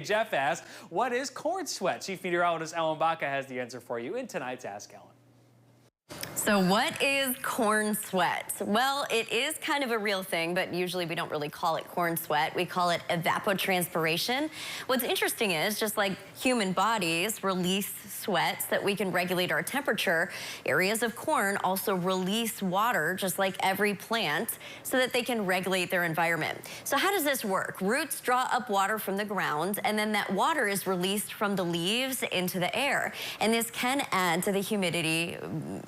Jeff asked, what is corn sweat? Chief Meteorologist Ellen Baca has the answer for you in tonight's Ask Ellen. So what is corn sweat? Well, it is kind of a real thing, but usually we don't really call it corn sweat. We call it evapotranspiration. What's interesting is, just like human bodies release sweat so that we can regulate our temperature, areas of corn also release water, just like every plant, so that they can regulate their environment. So how does this work? Roots draw up water from the ground, and then that water is released from the leaves into the air. And this can add to the humidity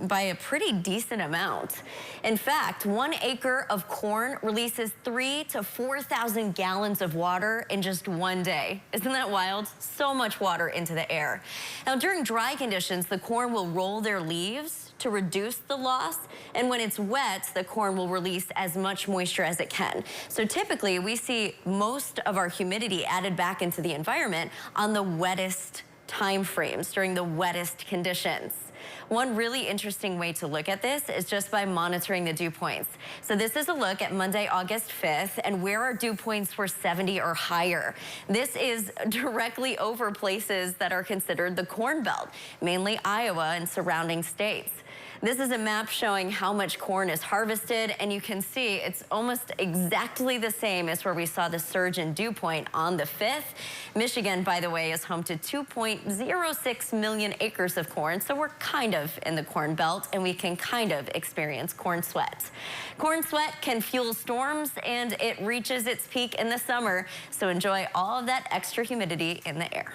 by a pretty decent amount. In fact, 1 acre of corn releases 3,000 to 4,000 gallons of water in just one day. Isn't that wild? So much water into the air. Now, during dry conditions, the corn will roll their leaves to reduce the loss, and when it's wet, the corn will release as much moisture as it can. So typically, we see most of our humidity added back into the environment on the wettest time frames, during the wettest conditions. One really interesting way to look at this is just by monitoring the dew points. So this is a look at Monday, August 5th, and where our dew points were 70 or higher. This is directly over places that are considered the Corn Belt, mainly Iowa and surrounding states. This is a map showing how much corn is harvested, and you can see it's almost exactly the same as where we saw the surge in dew point on the 5th. Michigan, by the way, is home to 2.06 million acres of corn, so we're kind of in the Corn Belt, and we can kind of experience corn sweat. Corn sweat can fuel storms, and it reaches its peak in the summer, so enjoy all of that extra humidity in the air.